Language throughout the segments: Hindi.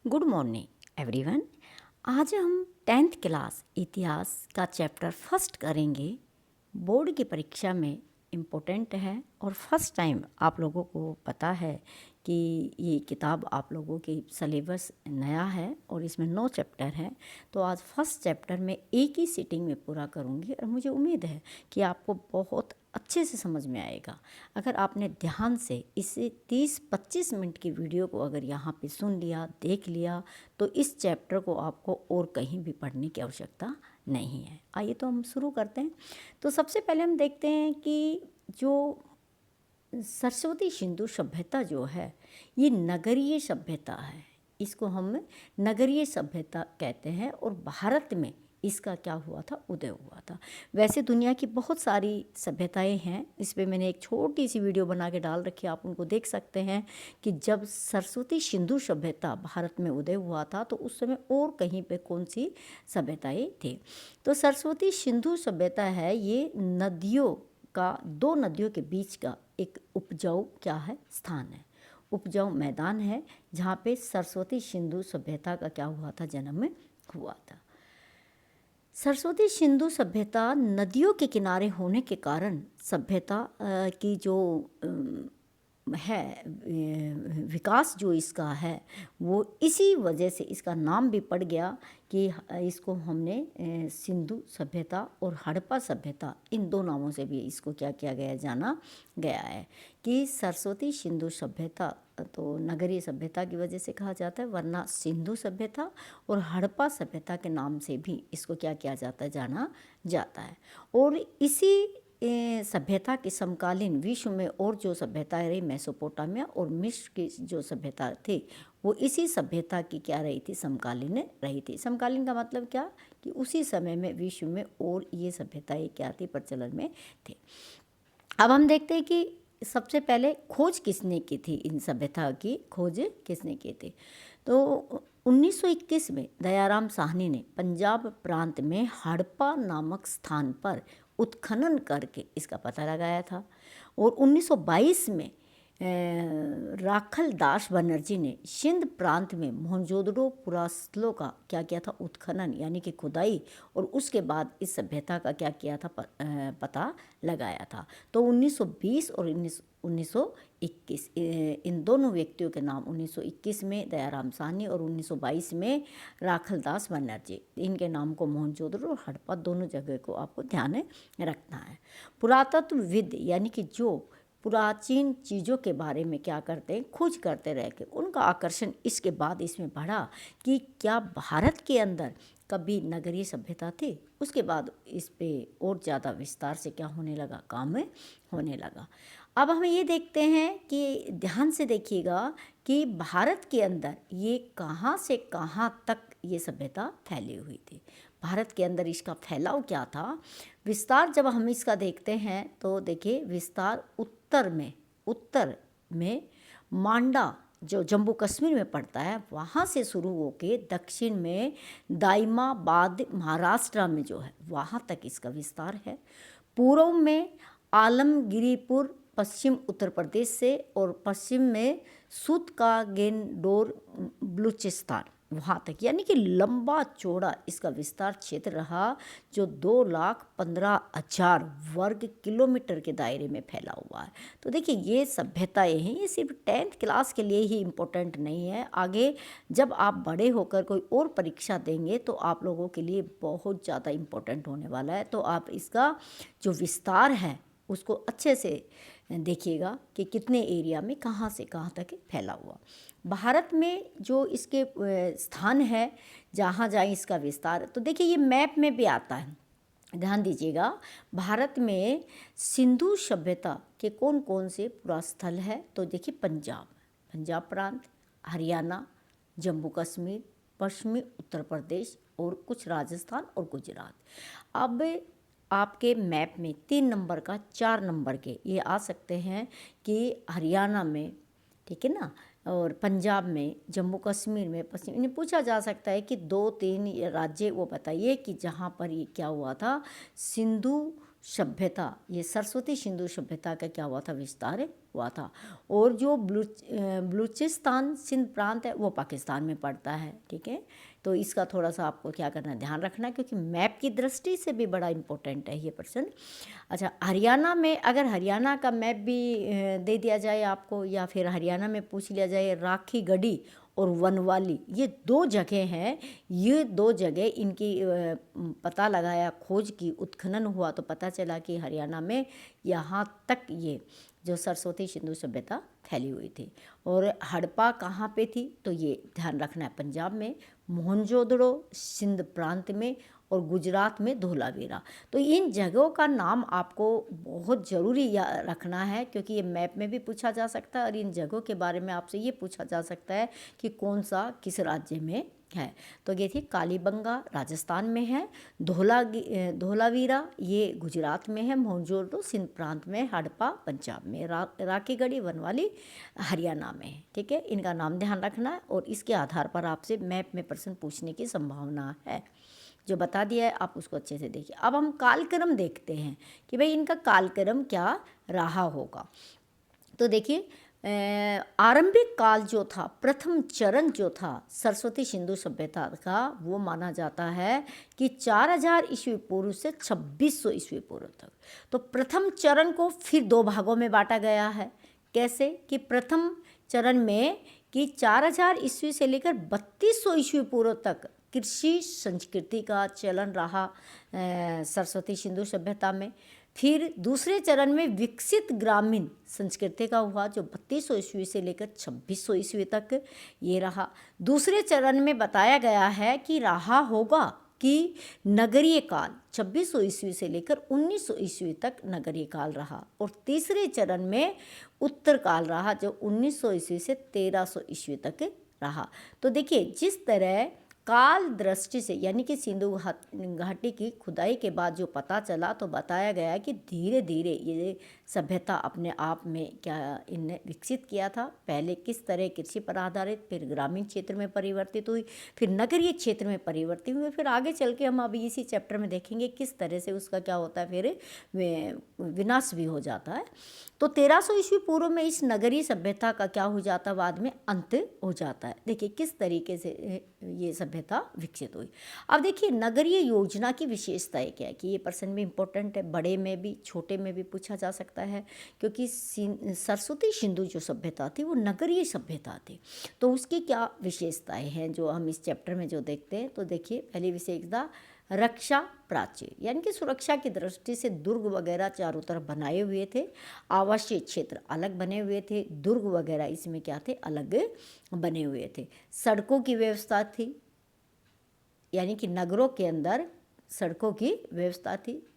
Good morning everyone. आज हम 10th क्लास इतिहास का चैप्टर फर्स्ट करेंगे। बोर्ड की परीक्षा में इम्पोर्टेंट है और फर्स्ट टाइम आप लोगों को पता है कि ये किताब आप लोगों की सिलेबस नया है और इसमें 9 चैप्टर हैं। तो आज फर्स्ट चैप्टर में एक ही सीटिंग में पूरा करूँगी और मुझे उम्मीद है कि आपको बहुत अच्छे से समझ में आएगा। अगर आपने ध्यान से इसे 30-25 मिनट की वीडियो को अगर यहाँ पे सुन लिया, देख लिया, तो इस चैप्टर को आपको और कहीं भी पढ़ने की आवश्यकता नहीं है। आइए तो हम शुरू करते हैं। तो सबसे पहले हम देखते हैं कि जो सरस्वती सिंधु सभ्यता जो है ये नगरीय सभ्यता है। इसको हम नगरीय सभ्यता कहते हैं और भारत में इसका क्या हुआ था, उदय हुआ था। वैसे दुनिया की बहुत सारी सभ्यताएं हैं, इस पर मैंने एक छोटी सी वीडियो बना के डाल रखी है, आप उनको देख सकते हैं कि जब सरस्वती सिंधु सभ्यता भारत में उदय हुआ था तो उस समय और कहीं पे कौन सी सभ्यताएं थी। तो सरस्वती सिंधु सभ्यता है ये नदियों का, दो नदियों के बीच का एक उपजाऊ क्या है, स्थान है, उपजाऊ मैदान है जहाँ पे सरस्वती सिंधु सभ्यता का क्या हुआ था, जन्म हुआ था। सरस्वती सिंधु सभ्यता नदियों के किनारे होने के कारण सभ्यता की जो है विकास जो इसका है वो इसी वजह से इसका नाम भी पड़ गया कि इसको हमने सिंधु सभ्यता और हड़प्पा सभ्यता, इन दो नामों से भी इसको क्या किया गया, जाना गया है कि सरस्वती सिंधु सभ्यता तो नगरीय सभ्यता की वजह से कहा जाता है, वरना सिंधु सभ्यता और हड़प्पा सभ्यता के नाम से भी इसको क्या किया जाता है, जाना जाता है। और इसी सभ्यता के समकालीन विश्व में और जो सभ्यताएं रही, मेसोपोटामिया और मिस्र की जो सभ्यता थी वो इसी सभ्यता की क्या रही थी, समकालीन रही थी। समकालीन का मतलब क्या कि उसी समय में विश्व में और ये सभ्यताएं क्या थी, प्रचलन में थी। अब हम देखते हैं कि सबसे पहले खोज किसने की थी, इन सभ्यता की खोज किसने की थी। तो 1921 में दयाराम साहनी ने पंजाब प्रांत में हड़प्पा नामक स्थान पर उत्खनन करके इसका पता लगाया था। और 1922 में राखल दास बनर्जी ने सिंध प्रांत में मोहनजोदड़ो पुरास्थलों का क्या किया था, उत्खनन यानी कि खुदाई, और उसके बाद इस सभ्यता का क्या किया था, पता लगाया था। तो 1920 और 1921 इन दोनों व्यक्तियों के नाम, 1921 में दयाराम साहनी और 1922 में राखल दास बनर्जी, इनके नाम को मोहनजोदड़ो और हड़प्पा दोनों जगह को आपको ध्यान में रखना है। पुरातत्वविद यानी कि जो प्राचीन चीज़ों के बारे में क्या करते हैं, खोज करते रह के उनका आकर्षण इसके बाद इसमें बढ़ा कि क्या भारत के अंदर कभी नगरीय सभ्यता थी। उसके बाद इस पे और ज़्यादा विस्तार से क्या होने लगा, काम होने लगा। अब हम ये देखते हैं कि ध्यान से देखिएगा कि भारत के अंदर ये कहाँ से कहाँ तक ये सभ्यता फैली हुई थी, भारत के अंदर इसका फैलाव क्या था। विस्तार जब हम इसका देखते हैं तो देखिए विस्तार उत्तर में मांडा जो जम्मू कश्मीर में पड़ता है वहाँ से शुरू होके दक्षिण में दाइमाबाद महाराष्ट्र में जो है वहाँ तक इसका विस्तार है। पूर्व में आलमगिरीपुर पश्चिम उत्तर प्रदेश से, और पश्चिम में सूतकागेनडोर बलूचिस्तान वहाँ तक, यानी कि लंबा चौड़ा इसका विस्तार क्षेत्र रहा जो 2,15,000 वर्ग किलोमीटर के दायरे में फैला हुआ है। तो देखिए ये सभ्यताएं हैं, ये सिर्फ 10th क्लास के लिए ही इम्पोर्टेंट नहीं है, आगे जब आप बड़े होकर कोई और परीक्षा देंगे तो आप लोगों के लिए बहुत ज़्यादा इम्पोर्टेंट होने वाला है। तो आप इसका जो विस्तार है उसको अच्छे से देखिएगा कि कितने एरिया में कहाँ से कहाँ तक फैला हुआ। भारत में जो इसके स्थान है जहाँ जहाँ इसका विस्तार, तो देखिए ये मैप में भी आता है, ध्यान दीजिएगा। भारत में सिंधु सभ्यता के कौन कौन से पुरास्थल है, तो देखिए पंजाब प्रांत, हरियाणा, जम्मू कश्मीर, पश्चिमी उत्तर प्रदेश और कुछ राजस्थान और गुजरात। अब आपके मैप में 3 नंबर का 4 नंबर के ये आ सकते हैं कि हरियाणा में, ठीक है ना, और पंजाब में, जम्मू कश्मीर में, पश्चिम, इन्हें पूछा जा सकता है कि 2-3 राज्य वो बताइए कि जहाँ पर ये क्या हुआ था, सिंधु सभ्यता, ये सरस्वती सिंधु सभ्यता का क्या हुआ था, विस्तार हुआ था। और जो बलूचिस्तान सिंध प्रांत है वो पाकिस्तान में पड़ता है, ठीक है। तो इसका थोड़ा सा आपको क्या करना है, ध्यान रखना है, क्योंकि मैप की दृष्टि से भी बड़ा इम्पोर्टेंट है ये प्रश्न। अच्छा, हरियाणा में अगर हरियाणा का मैप भी दे दिया जाए आपको, या फिर हरियाणा में पूछ लिया जाए राखी गढ़ी और वनवाली, ये दो जगह हैं, ये दो जगह इनकी पता लगाया, खोज की, उत्खनन हुआ तो पता चला कि हरियाणा में यहाँ तक ये जो सरस्वती सिंधु सभ्यता फैली हुई थी। और हड़प्पा कहाँ पे थी, तो ये ध्यान रखना है, पंजाब में, मोहनजोदड़ो सिंध प्रांत में, और गुजरात में धोलावीरा। तो इन जगहों का नाम आपको बहुत ज़रूरी रखना है, क्योंकि ये मैप में भी पूछा जा सकता है और इन जगहों के बारे में आपसे ये पूछा जा सकता है कि कौन सा किस राज्य में है। तो ये थी कालीबंगा राजस्थान में है, धोलावीरा ये गुजरात में है, मोहनजोदड़ो सिंध प्रांत में, हड़प्पा पंजाब में, राखीगढ़ी वनवाली हरियाणा में है, ठीक है। इनका नाम ध्यान रखना है और इसके आधार पर आपसे मैप में प्रश्न पूछने की संभावना है। जो बता दिया है आप उसको अच्छे से देखिए। अब हम कालक्रम देखते हैं कि भाई इनका कालक्रम क्या रहा होगा। तो देखिए, आरंभिक काल जो था, प्रथम चरण जो था सरस्वती सिंधु सभ्यता का, वो माना जाता है कि 4000 ईस्वी पूर्व से 2600 ईस्वी पूर्व तक। तो प्रथम चरण को फिर दो भागों में बांटा गया है। कैसे कि प्रथम चरण में कि 4000 ईस्वी से लेकर 3200 ईस्वी पूर्व तक कृषि संस्कृति का चलन रहा सरस्वती सिंधु सभ्यता में। फिर दूसरे चरण में विकसित ग्रामीण संस्कृति का हुआ, जो 3200 ईस्वी से लेकर 2600 ईस्वी तक ये रहा। दूसरे चरण में बताया गया है कि रहा होगा कि नगरीय काल 2600 ईस्वी से लेकर 1900 ईस्वी तक नगरीय काल रहा। और तीसरे चरण में उत्तर काल रहा, जो 1900 ईस्वी से 1300 ईस्वी तक रहा। तो देखिए, जिस तरह काल दृष्टि से, यानी कि सिंधु घाटी की खुदाई के बाद जो पता चला, तो बताया गया कि धीरे धीरे ये सभ्यता अपने आप में क्या इनने विकसित किया था। पहले किस तरह कृषि पर आधारित, फिर ग्रामीण क्षेत्र में परिवर्तित हुई, फिर नगरीय क्षेत्र में परिवर्तित हुई, फिर आगे चल के हम अभी इसी चैप्टर में देखेंगे किस तरह से उसका क्या होता है, फिर विनाश भी हो जाता है। तो 1300 ईस्वी पूर्व में इस नगरीय सभ्यता का क्या हो जाता है, बाद में अंत हो जाता है। देखिए किस तरीके से ये सभ्यता विकसित हुई। अब देखिए, नगरीय योजना की विशेषताएं क्या है, कि ये प्रश्न भी इम्पोर्टेंट है, बड़े में भी छोटे में भी पूछा जा सकता है, क्योंकि सरस्वती सिंधु जो सभ्यता थी वो नगरीय सभ्यता थी। तो उसकी क्या विशेषताएं हैं जो हम इस चैप्टर में जो देखते हैं। तो देखिए, पहली विशेषता रक्षा प्राचीर, यानी कि सुरक्षा की दृष्टि से दुर्ग वगैरह चारों तरफ बनाए हुए थे, आवासीय क्षेत्र अलग बने हुए थे, दुर्ग वगैरह इसमें क्या थे, अलग बने हुए थे। सड़कों की व्यवस्था थी, यानी कि नगरों के अंदर सड़कों की व्यवस्था थी,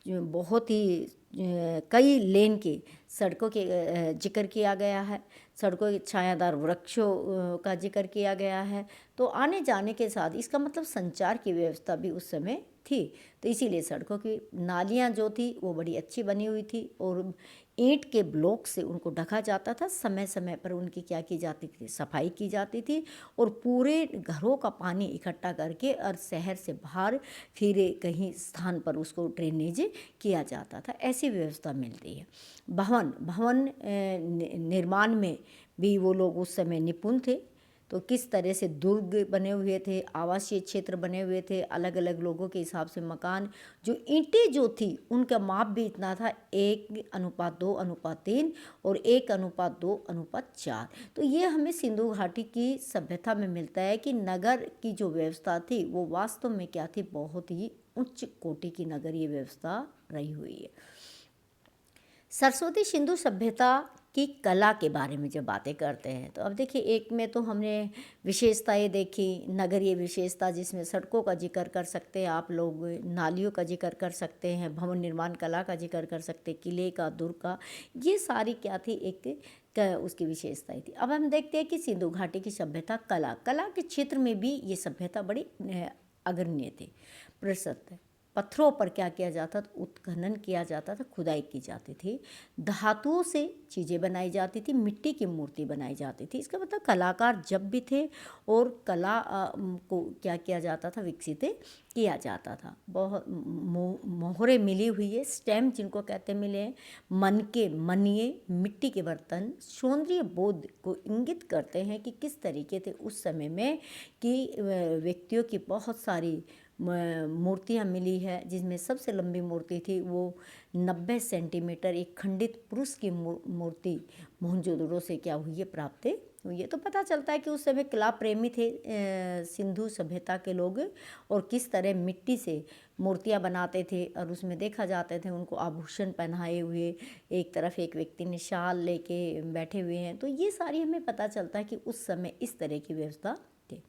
बहुत ही कई लेन की सड़कों के जिक्र किया गया है। सड़कों के छायादार वृक्षों का जिक्र किया गया है। तो आने जाने के साथ इसका मतलब संचार की व्यवस्था भी उस समय थी। तो इसीलिए सड़कों की नालियाँ जो थी वो बड़ी अच्छी बनी हुई थी, और ईंट के ब्लॉक से उनको ढका जाता था। समय समय पर उनकी क्या की जाती थी, सफाई की जाती थी, और पूरे घरों का पानी इकट्ठा करके और शहर से बाहर फिर कहीं स्थान पर उसको ड्रेनेज किया जाता था। ऐसी व्यवस्था मिलती है। भवन निर्माण में भी वो लोग उस समय निपुण थे। तो किस तरह से दुर्ग बने हुए थे, आवासीय क्षेत्र बने हुए थे, अलग अलग लोगों के हिसाब से मकान, जो ईंटें जो थी उनका माप भी इतना था, 1:2:3 और 1:2:4। तो ये हमें सिंधु घाटी की सभ्यता में मिलता है कि नगर की जो व्यवस्था थी वो वास्तव में क्या थी, बहुत ही उच्च कोटि की नगरीय व्यवस्था रही हुई है। सरस्वती सिंधु सभ्यता की कला के बारे में जब बातें करते हैं, तो अब देखिए, एक में तो हमने विशेषताएं देखी, नगरीय विशेषता जिसमें सड़कों का जिक्र कर सकते हैं आप लोग, नालियों का जिक्र कर सकते हैं, भवन निर्माण कला का जिक्र कर सकते हैं, किले का, दुर्ग का, ये सारी क्या थी, एक उसकी विशेषताएं थी। अब हम देखते हैं कि सिंधु घाटी की सभ्यता कला के क्षेत्र में भी ये सभ्यता बड़ी अग्रणी थी, प्रसिद्ध है। पत्थरों पर क्या किया जाता था, उत्खनन किया जाता था, खुदाई की जाती थी, धातुओं से चीज़ें बनाई जाती थी, मिट्टी की मूर्ति बनाई जाती थी। इसका मतलब कलाकार जब भी थे और कला को क्या किया जाता था, विकसित किया जाता था। बहुत मोहरे मिली हुई है, स्टैम्प जिनको कहते मिले हैं, मनके, मनिए, मिट्टी के बर्तन सौंदर्य बोध को इंगित करते हैं कि किस तरीके थे उस समय में कि व्यक्तियों की बहुत सारी मूर्तियाँ मिली है, जिसमें सबसे लंबी मूर्ति थी वो 90 सेंटीमीटर एक खंडित पुरुष की मूर्ति मोहनजोदड़ो से क्या हुई है, प्राप्त हुई है। तो पता चलता है कि उस समय कला प्रेमी थे सिंधु सभ्यता के लोग, और किस तरह मिट्टी से मूर्तियाँ बनाते थे और उसमें देखा जाते थे उनको आभूषण पहनाए हुए, एक तरफ एक व्यक्ति ने शाल लेके बैठे हुए हैं। तो ये सारी हमें पता चलता है कि उस समय इस तरह की व्यवस्था थी।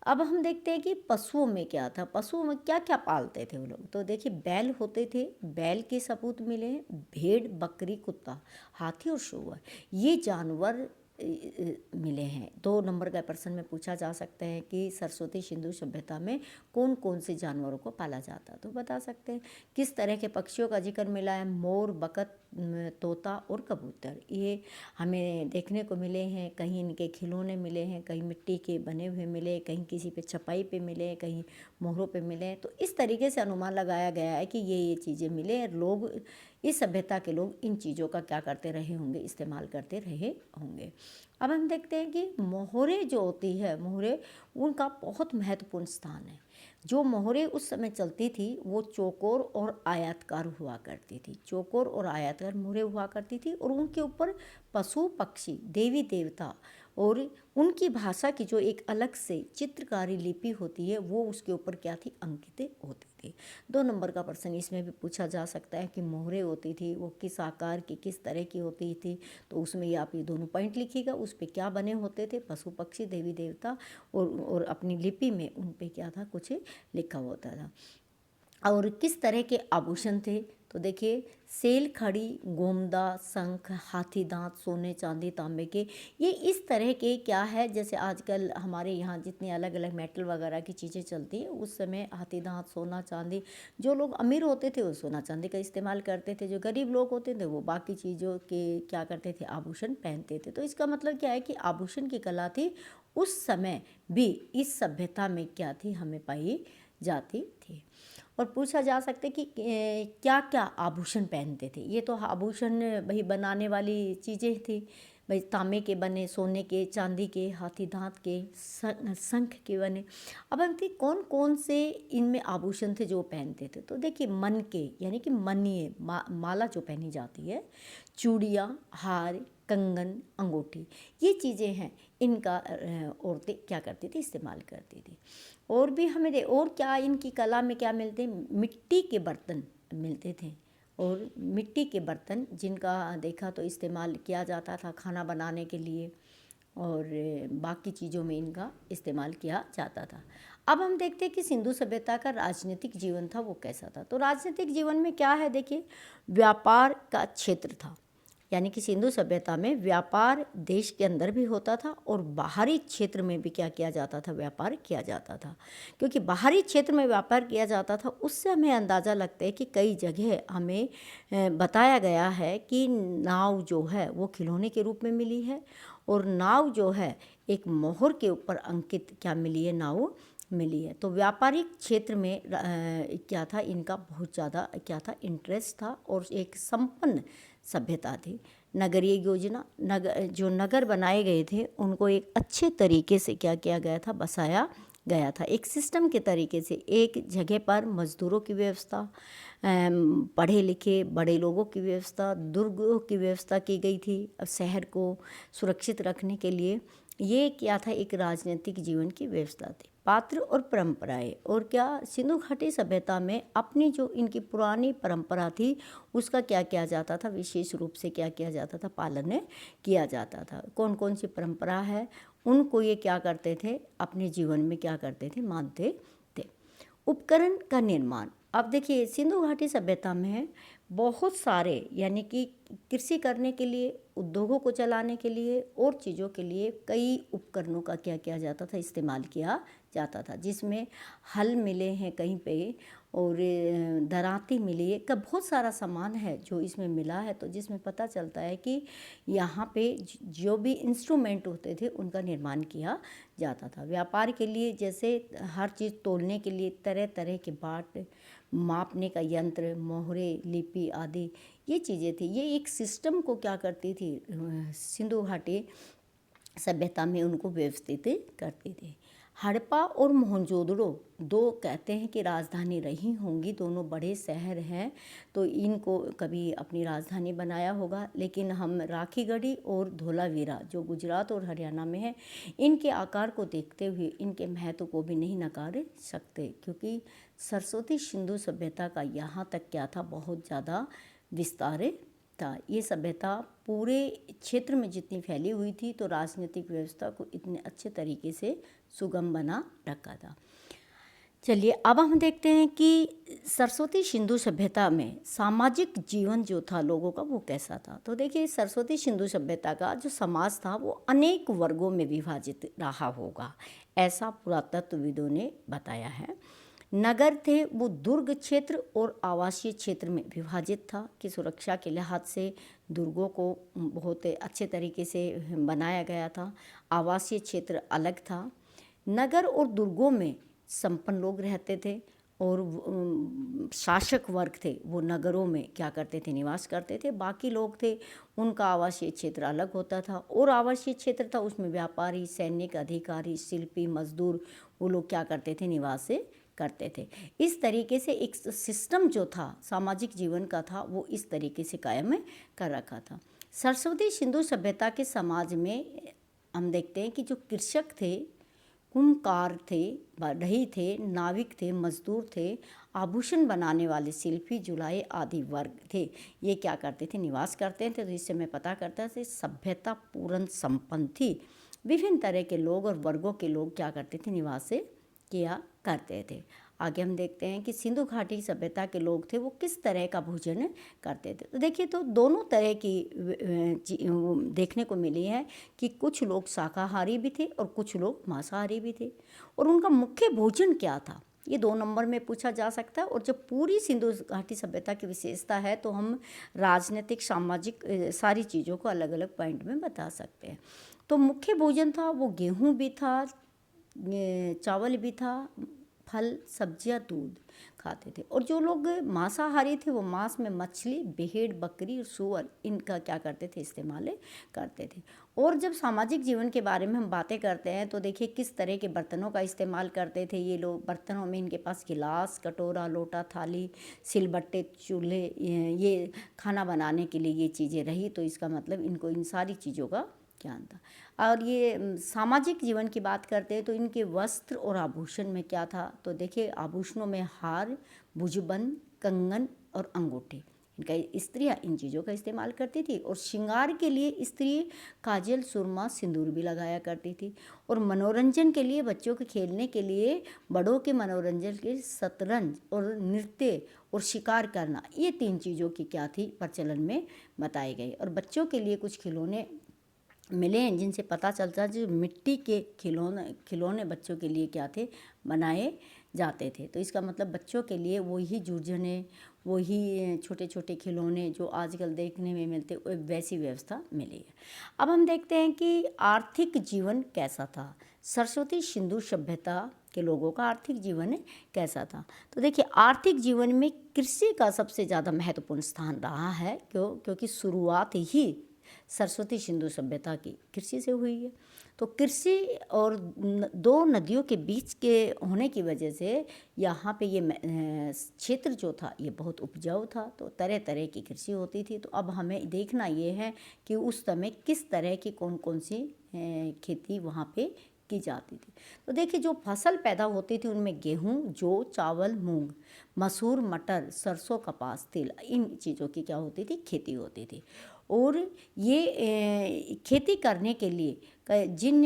अब हम देखते हैं कि पशुओं में क्या था, पशुओं में क्या क्या पालते थे वो लोग। तो देखिए बैल होते थे, बैल के सपूत मिले हैं, भेड़, बकरी, कुत्ता, हाथी और सूअर, ये जानवर मिले हैं। 2 नंबर का प्रश्न में पूछा जा सकता है कि सरस्वती सिंधु सभ्यता में कौन कौन से जानवरों को पाला जाता, तो बता सकते हैं। किस तरह के पक्षियों का जिक्र मिला है, मोर, बतख, तोता और कबूतर, ये हमें देखने को मिले हैं। कहीं इनके खिलौने मिले हैं, कहीं मिट्टी के बने हुए मिले, कहीं किसी पे छपाई पे मिले, कहीं मोहरों पे मिले। तो इस तरीके से अनुमान लगाया गया है कि ये चीज़ें मिले, लोग इस सभ्यता के लोग इन चीज़ों का क्या करते रहे होंगे, इस्तेमाल करते रहे होंगे। अब हम देखते हैं कि मोहरे जो होती है, मोहरे उनका बहुत महत्वपूर्ण स्थान है। जो मोहरे उस समय चलती थी वो चौकोर और आयताकार हुआ करती थी, चौकोर और आयताकार मोहरे हुआ करती थी, और उनके ऊपर पशु पक्षी, देवी देवता और उनकी भाषा की जो एक अलग से चित्रकारी लिपि होती है वो उसके ऊपर क्या थी, अंकित होती थी। 2 नंबर का प्रश्न इसमें भी पूछा जा सकता है कि मोहरे होती थी वो किस आकार की, किस तरह की होती थी, तो उसमें ये आप ये दोनों पॉइंट लिखिएगा, उस पर क्या बने होते थे, पशु पक्षी, देवी देवता, और अपनी लिपि में उन पे क्या था, कुछ लिखा होता था। और किस तरह के आभूषण थे, तो देखिए सेल, खड़ी, गोमदा, शंख, हाथी दांत, सोने, चांदी, तांबे के, ये इस तरह के क्या है, जैसे आजकल हमारे यहाँ जितनी अलग अलग मेटल वगैरह की चीज़ें चलती हैं, उस समय हाथी दांत, सोना, चांदी, जो लोग अमीर होते थे वो सोना चांदी का इस्तेमाल करते थे, जो गरीब लोग होते थे वो बाकी चीज़ों के क्या करते थे, आभूषण पहनते थे। तो इसका मतलब क्या है कि आभूषण की कला थी उस समय भी इस सभ्यता में क्या थी, हमें पाई जाती थी। और पूछा जा सकता है कि क्या क्या आभूषण पहनते थे। ये तो आभूषण भाई बनाने वाली चीज़ें थी, भाई तांबे के बने, सोने के, चांदी के, हाथी दांत के, शंख के बने। अब हम देखते कौन कौन से इनमें आभूषण थे जो पहनते थे। तो देखिए मन के यानी कि मनिए, माला जो पहनी जाती है, चूड़ियाँ, हार, कंगन, अंगूठी, ये चीज़ें हैं, इनका औरतें क्या करती थी, इस्तेमाल करती थी। और भी हमें और क्या इनकी कला में क्या मिलते, मिट्टी के बर्तन मिलते थे, और मिट्टी के बर्तन जिनका देखा तो इस्तेमाल किया जाता था खाना बनाने के लिए, और बाकी चीज़ों में इनका इस्तेमाल किया जाता था। अब हम देखते हैं कि सिंधु सभ्यता का राजनीतिक जीवन था वो कैसा था। तो राजनीतिक जीवन में क्या है, देखिए व्यापार का क्षेत्र था, यानी कि सिंधु सभ्यता में व्यापार देश के अंदर भी होता था और बाहरी क्षेत्र में भी क्या किया जाता था, व्यापार किया जाता था। क्योंकि बाहरी क्षेत्र में व्यापार किया जाता था, उससे हमें अंदाज़ा लगता है कि कई जगह हमें बताया गया है कि नाव जो है वो खिलौने के रूप में मिली है, और नाव जो है एक मोहर के ऊपर अंकित क्या मिली है, नाव मिली है। तो व्यापारिक क्षेत्र में क्या था, इनका बहुत ज़्यादा क्या था, इंटरेस्ट था, और एक संपन्न सभ्यता थी। नगरीय योजना, जो नगर बनाए गए थे उनको एक अच्छे तरीके से क्या किया गया था, बसाया गया था, एक सिस्टम के तरीके से। एक जगह पर मजदूरों की व्यवस्था, पढ़े लिखे बड़े लोगों की व्यवस्था, दुर्गों की व्यवस्था की गई थी शहर को सुरक्षित रखने के लिए। ये क्या था, एक राजनीतिक जीवन की व्यवस्था थी। पात्र और परंपराएं, और क्या सिंधु घाटी सभ्यता में अपनी जो इनकी पुरानी परंपरा थी उसका क्या किया जाता था, विशेष रूप से क्या किया जाता था, पालन किया जाता था। कौन कौन सी परंपरा है उनको ये क्या करते थे, अपने जीवन में क्या करते थे, मानते थे। उपकरण का निर्माण, अब देखिए सिंधु घाटी सभ्यता में बहुत सारे यानी कि कृषि करने के लिए, उद्योगों को चलाने के लिए और चीज़ों के लिए कई उपकरणों का क्या किया जाता था, इस्तेमाल किया जाता था, जिसमें हल मिले हैं कहीं पे, और दराती मिली है का बहुत सारा सामान है जो इसमें मिला है, तो जिसमें पता चलता है कि यहाँ पे जो भी इंस्ट्रूमेंट होते थे उनका निर्माण किया जाता था। व्यापार के लिए जैसे हर चीज़ तोलने के लिए तरह तरह के बाट, मापने का यंत्र, मोहरे, लिपि आदि ये चीज़ें थी। ये एक सिस्टम को क्या करती थी, सिंधु घाटी सभ्यता में उनको व्यवस्थित करती थी। हड़प्पा और मोहनजोदड़ो दो कहते हैं कि राजधानी रही होंगी, दोनों बड़े शहर हैं, तो इनको कभी अपनी राजधानी बनाया होगा। लेकिन हम राखीगढ़ी और धोलावीरा जो गुजरात और हरियाणा में है, इनके आकार को देखते हुए इनके महत्व को भी नहीं नकार सकते, क्योंकि सरस्वती सिंधु सभ्यता का यहाँ तक क्या था, बहुत ज़्यादा विस्तार था। ये सभ्यता पूरे क्षेत्र में जितनी फैली हुई थी, तो राजनीतिक व्यवस्था को इतने अच्छे तरीके से सुगम बना रखा था। चलिए अब हम देखते हैं कि सरस्वती सिंधु सभ्यता में सामाजिक जीवन जो था लोगों का वो कैसा था। तो देखिए, सरस्वती सिंधु सभ्यता का जो समाज था वो अनेक वर्गों में विभाजित रहा होगा, ऐसा पुरातत्वविदों ने बताया है। नगर थे वो दुर्ग क्षेत्र और आवासीय क्षेत्र में विभाजित था कि सुरक्षा के लिहाज से दुर्गों को बहुत अच्छे तरीके से बनाया गया था। आवासीय क्षेत्र अलग था। नगर और दुर्गों में संपन्न लोग रहते थे और शासक वर्ग थे वो नगरों में क्या करते थे, निवास करते थे। बाकी लोग थे उनका आवासीय क्षेत्र अलग होता था, और आवासीय क्षेत्र था उसमें व्यापारी, सैनिक, अधिकारी, शिल्पी, मजदूर वो लोग क्या करते थे, निवास करते थे। इस तरीके से एक सिस्टम जो था सामाजिक जीवन का था वो इस तरीके से कायम कर रखा था। सरस्वती सिंधु सभ्यता के समाज में हम देखते हैं कि जो कृषक थे, कुम्भकार थे, बढ़ई थे, नाविक थे, मजदूर थे, आभूषण बनाने वाले शिल्पी, जुलाई आदि वर्ग थे, ये क्या करते थे, निवास करते थे। तो इससे मैं पता करता था सभ्यता पूर्ण संपन्न थी। विभिन्न तरह के लोग और वर्गों के लोग क्या करते थे, निवास किया करते थे। आगे हम देखते हैं कि सिंधु घाटी सभ्यता के लोग थे वो किस तरह का भोजन करते थे। तो देखिए, तो दोनों तरह की देखने को मिली है कि कुछ लोग शाकाहारी भी थे और कुछ लोग मांसाहारी भी थे। और उनका मुख्य भोजन क्या था, ये 2 नंबर में पूछा जा सकता है। और जब पूरी सिंधु घाटी सभ्यता की विशेषता है तो हम राजनीतिक, सामाजिक सारी चीज़ों को अलग अलग पॉइंट में बता सकते हैं। तो मुख्य भोजन था वो गेहूँ भी था, चावल भी था, फल, सब्जियां, दूध खाते थे। और जो लोग मांसाहारी थे वो मांस में मछली, भेड़, बकरी और सूअर इनका क्या करते थे, इस्तेमाल करते थे। और जब सामाजिक जीवन के बारे में हम बातें करते हैं तो देखिए किस तरह के बर्तनों का इस्तेमाल करते थे ये लोग। बर्तनों में इनके पास गिलास, कटोरा, लोटा, थाली, सिलबट्टे, चूल्हे, ये खाना बनाने के लिए ये चीज़ें रही। तो इसका मतलब इनको इन सारी चीज़ों का ज्ञान था। और ये सामाजिक जीवन की बात करते हैं तो इनके वस्त्र और आभूषण में क्या था, तो देखिए आभूषणों में हार, भुजबंद, कंगन और अंगूठे, इनका स्त्रियाँ इन चीज़ों का इस्तेमाल करती थी। और श्रृंगार के लिए स्त्री काजल, सुरमा, सिंदूर भी लगाया करती थी। और मनोरंजन के लिए, बच्चों के खेलने के लिए, बड़ों के मनोरंजन के शतरंज और नृत्य और शिकार करना, ये 3 चीज़ों की क्या थी, प्रचलन में बताई गई। और बच्चों के लिए कुछ खिलौने मिले हैं जिनसे पता चलता है जो मिट्टी के खिलौने बच्चों के लिए क्या थे, बनाए जाते थे। तो इसका मतलब बच्चों के लिए वही जुर्जने, वही छोटे छोटे खिलौने जो आजकल देखने में मिलते, वैसी व्यवस्था मिली है। अब हम देखते हैं कि आर्थिक जीवन कैसा था, सरस्वती सिंधु सभ्यता के लोगों का आर्थिक जीवन कैसा था। तो देखिए, आर्थिक जीवन में कृषि का सबसे ज़्यादा महत्वपूर्ण स्थान रहा है, क्योंकि शुरुआत ही सरस्वती सिंधु सभ्यता की कृषि से हुई है। तो कृषि और 2 नदियों के बीच के होने की वजह से यहाँ पे ये क्षेत्र जो था ये बहुत उपजाऊ था, तो तरह तरह की कृषि होती थी। तो अब हमें देखना ये है कि उस समय किस तरह की कौन कौन सी खेती वहाँ पे की जाती थी। तो देखिए, जो फसल पैदा होती थी उनमें गेहूँ, जौ, चावल, मूंग, मसूर, मटर, सरसों, कपास, तिल, इन चीज़ों की क्या होती थी, खेती होती थी। और ये खेती करने के लिए जिन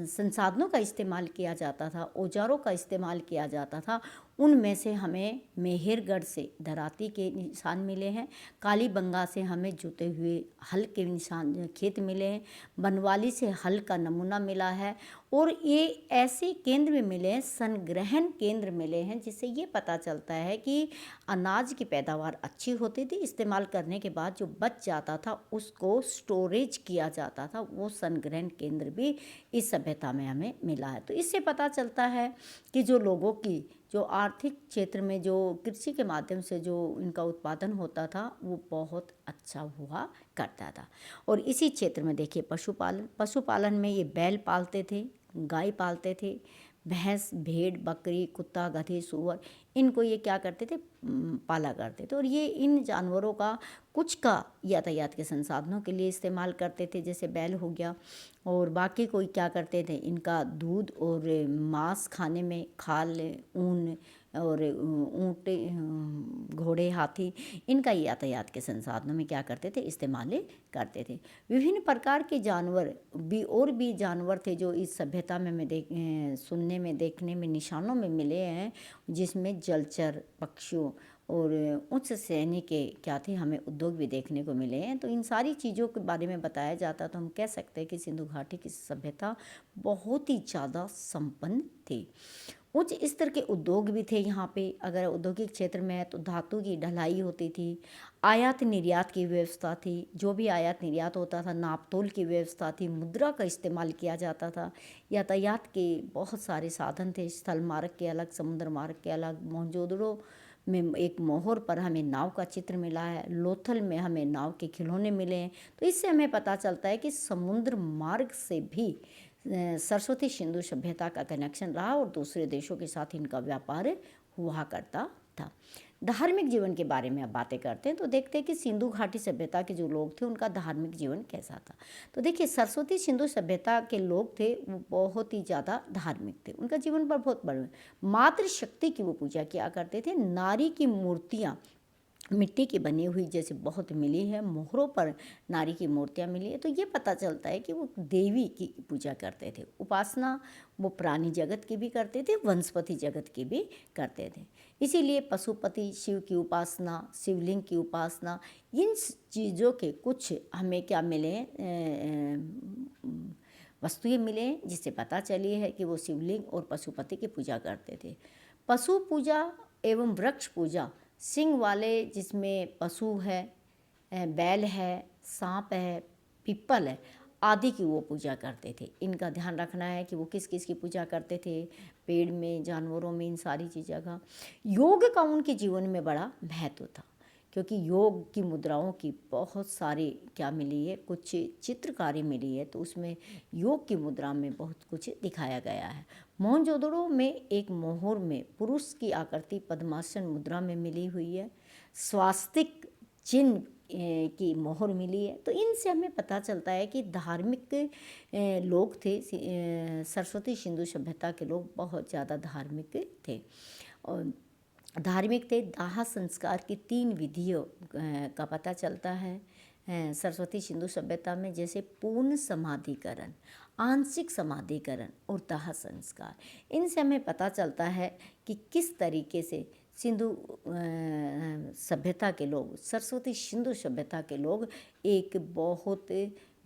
संसाधनों का इस्तेमाल किया जाता था, औजारों का इस्तेमाल किया जाता था, उनमें से हमें मेहरगढ़ से दराती के निशान मिले हैं, कालीबंगा से हमें जुते हुए हल के निशान खेत मिले हैं, बनवाली से हल का नमूना मिला है और ये ऐसे केंद्र भी मिले हैं, संग्रहण केंद्र मिले हैं, जिससे ये पता चलता है कि अनाज की पैदावार अच्छी होती थी। इस्तेमाल करने के बाद जो बच जाता था उसको स्टोरेज किया जाता था, वो संग्रहण केंद्र भी इस सभ्यता में हमें मिला है। तो इससे पता चलता है कि जो लोगों की जो आर्थिक क्षेत्र में जो कृषि के माध्यम से जो इनका उत्पादन होता था वो बहुत अच्छा हुआ करता था। और इसी क्षेत्र में देखिए पशुपालन में ये बैल पालते थे, गाय पालते थे, भैंस, भेड़, बकरी, कुत्ता, गधे, सूअर, इनको ये क्या करते थे, पाला करते थे। और ये इन जानवरों का कुछ का यातायात के संसाधनों के लिए इस्तेमाल करते थे, जैसे बैल हो गया, और बाकी कोई क्या करते थे, इनका दूध और मांस खाने में, खाल, ऊन और ऊँट, घोड़े, हाथी, इनका यातायात के संसाधनों में क्या करते थे, इस्तेमाल करते थे। विभिन्न प्रकार के जानवर भी और भी जानवर थे जो इस सभ्यता में हमें सुनने में, देखने में, निशानों में मिले हैं, जिसमें जलचर, पक्षियों और उच्च श्रेणी के क्या थे, हमें उद्योग भी देखने को मिले हैं। तो इन सारी चीज़ों के बारे में बताया जाता तो हम कह सकते हैं कि सिंधु घाटी की सभ्यता बहुत ही ज़्यादा संपन्न थी। उच्च स्तर के उद्योग भी थे यहाँ पे। अगर औद्योगिक क्षेत्र में है तो धातु की ढलाई होती थी, आयात निर्यात की व्यवस्था थी, जो भी आयात निर्यात होता था, नापतोल की व्यवस्था थी, मुद्रा का इस्तेमाल किया जाता था, यातायात के बहुत सारे साधन थे, स्थल मार्ग के अलग, समुद्र मार्ग के अलग। मोहनजोदड़ो में एक मोहर पर हमें नाव का चित्र मिला है, लोथल में हमें नाव के खिलौने मिले हैं। तो इससे हमें पता चलता है कि समुद्र मार्ग से भी सरस्वती सिंधु सभ्यता का कनेक्शन रहा और दूसरे देशों के साथ इनका व्यापार हुआ करता था। धार्मिक जीवन के बारे में अब बातें करते हैं तो देखते हैं कि सिंधु घाटी सभ्यता के जो लोग थे उनका धार्मिक जीवन कैसा था। तो देखिए सरस्वती सिंधु सभ्यता के लोग थे वो बहुत ही ज़्यादा धार्मिक थे, उनका जीवन पर बहुत बड़ा मातृशक्ति की वो पूजा किया करते थे। नारी की मूर्तियाँ मिट्टी की बनी हुई जैसे बहुत मिली है, मोहरों पर नारी की मूर्तियाँ मिली है, तो ये पता चलता है कि वो देवी की पूजा करते थे। उपासना वो प्राणी जगत की भी करते थे, वनस्पति जगत की भी करते थे। इसीलिए पशुपति शिव की उपासना, शिवलिंग की उपासना, इन चीज़ों के कुछ हमें क्या मिले, वस्तुएं मिले जिससे पता चली है कि वो शिवलिंग और पशुपति की पूजा करते थे। पशु पूजा एवं वृक्ष पूजा, सिंग वाले जिसमें पशु है, बैल है, सांप है, पीपल है आदि की वो पूजा करते थे। इनका ध्यान रखना है कि वो किस किस की पूजा करते थे, पेड़ में, जानवरों में, इन सारी चीज़ों का। योग का उनके जीवन में बड़ा महत्व था क्योंकि योग की मुद्राओं की बहुत सारी क्या मिली है, कुछ चित्रकारी मिली है, तो उसमें योग की मुद्रा में बहुत कुछ दिखाया गया है। मोहनजोदड़ो में एक मोहर में पुरुष की आकृति पद्मासन मुद्रा में मिली हुई है, स्वास्तिक चिन्ह की मोहर मिली है। तो इनसे हमें पता चलता है कि धार्मिक लोग थे, सरस्वती सिंधु सभ्यता के लोग बहुत ज़्यादा धार्मिक थे और धार्मिक थे। दाह संस्कार की 3 विधियों का पता चलता है सरस्वती सिंधु सभ्यता में, जैसे पूर्ण समाधिकरण, आंशिक समाधिकरण और दाह संस्कार। इनसे हमें पता चलता है कि किस तरीके से सिंधु सभ्यता के लोग, सरस्वती सिंधु सभ्यता के लोग एक बहुत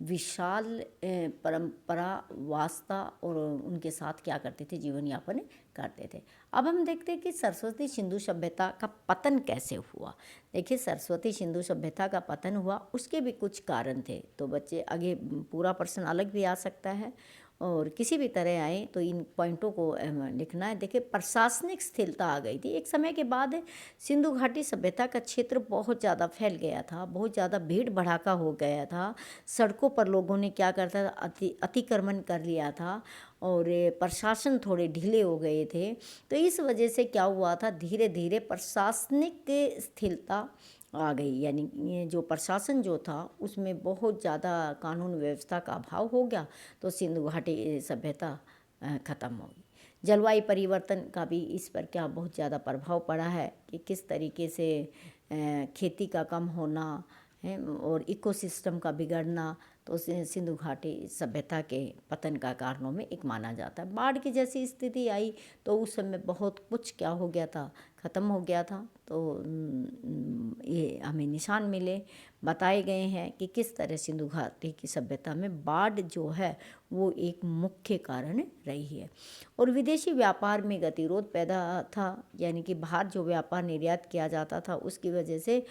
विशाल परंपरा वास्ता और उनके साथ क्या करते थे, जीवन यापन करते थे। अब हम देखते हैं कि सरस्वती सिंधु सभ्यता का पतन कैसे हुआ। देखिए सरस्वती सिंधु सभ्यता का पतन हुआ, उसके भी कुछ कारण थे। तो बच्चे आगे पूरा प्रश्न अलग भी आ सकता है और किसी भी तरह आए तो इन पॉइंटों को लिखना है। देखिए प्रशासनिक स्थिरता आ गई थी। एक समय के बाद सिंधु घाटी सभ्यता का क्षेत्र बहुत ज़्यादा फैल गया था, बहुत ज़्यादा भीड़ भड़ाका हो गया था। सड़कों पर लोगों ने क्या करता था, अतिक्रमण कर लिया था और प्रशासन थोड़े ढीले हो गए थे। तो इस वजह से क्या हुआ था, धीरे धीरे प्रशासनिक स्थिरता आ गई, यानी ये जो प्रशासन जो था उसमें बहुत ज़्यादा कानून व्यवस्था का अभाव हो गया, तो सिंधु घाटी सभ्यता ख़त्म हो गई। जलवायु परिवर्तन का भी इस पर क्या बहुत ज़्यादा प्रभाव पड़ा है कि किस तरीके से खेती का कम होना है और इकोसिस्टम का बिगड़ना, तो सिंधु घाटी सभ्यता के पतन का कारणों में एक माना जाता है। बाढ़ की जैसी स्थिति आई तो उस समय बहुत कुछ क्या हो गया था, ख़त्म हो गया था। तो ये हमें निशान मिले, बताए गए हैं कि किस तरह सिंधु घाटी की सभ्यता में बाढ़ जो है वो एक मुख्य कारण रही है। और विदेशी व्यापार में गतिरोध पैदा था, यानी कि बाहर जो व्यापार निर्यात किया जाता था उसकी वजह से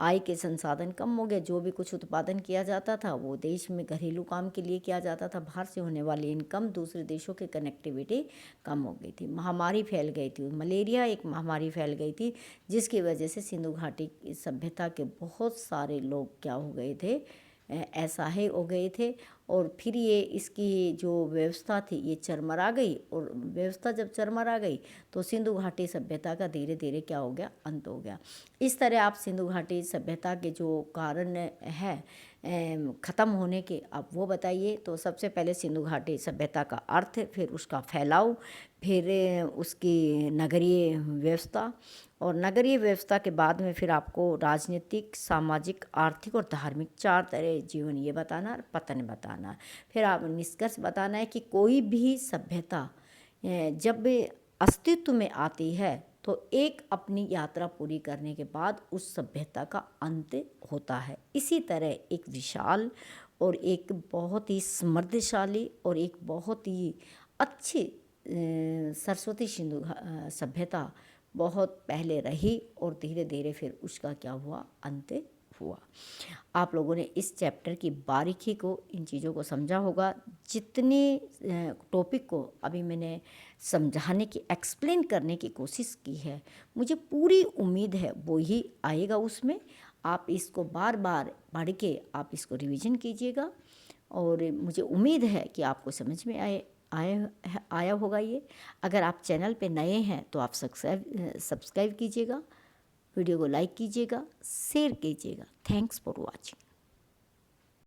आय के संसाधन कम हो गए। जो भी कुछ उत्पादन किया जाता था वो देश में घरेलू काम के लिए किया जाता था। बाहर से होने वाली इनकम, दूसरे देशों की कनेक्टिविटी कम हो गई थी। महामारी फैल गई थी, मलेरिया एक महामारी फैल गई थी, जिसकी वजह से सिंधु घाटी की सभ्यता के बहुत सारे लोग क्या हो गए थे, असहाय हो गए थे। और फिर ये इसकी जो व्यवस्था थी ये चरमरा गई, और व्यवस्था जब चरमरा गई तो सिंधु घाटी सभ्यता का धीरे धीरे क्या हो गया, अंत हो गया। इस तरह आप सिंधु घाटी सभ्यता के जो कारण है ख़त्म होने के, आप वो बताइए। तो सबसे पहले सिंधु घाटी सभ्यता का अर्थ, फिर उसका फैलाव, फिर उसकी नगरीय व्यवस्था, और नगरीय व्यवस्था के बाद में फिर आपको राजनीतिक, सामाजिक, आर्थिक और धार्मिक 4 तरह जीवन ये बताना और पतन बताना। फिर आप निष्कर्ष बताना है कि कोई भी सभ्यता जब अस्तित्व में आती है तो एक अपनी यात्रा पूरी करने के बाद उस सभ्यता का अंत होता है। इसी तरह एक विशाल और एक बहुत ही समृद्धशाली और एक बहुत ही अच्छी सरस्वती सिंधु सभ्यता बहुत पहले रही, और धीरे धीरे फिर उसका क्या हुआ, अंत हुआ। आप लोगों ने इस चैप्टर की बारीकी को, इन चीज़ों को समझा होगा। जितने टॉपिक को अभी मैंने समझाने की, एक्सप्लेन करने की कोशिश की है, मुझे पूरी उम्मीद है वो ही आएगा उसमें। आप इसको बार बार पढ़ के आप इसको रिवीजन कीजिएगा, और मुझे उम्मीद है कि आपको समझ में आया होगा ये। अगर आप चैनल पे नए हैं तो आप सब्सक्राइब कीजिएगा, वीडियो को लाइक कीजिएगा, शेयर कीजिएगा। Thanks for watching.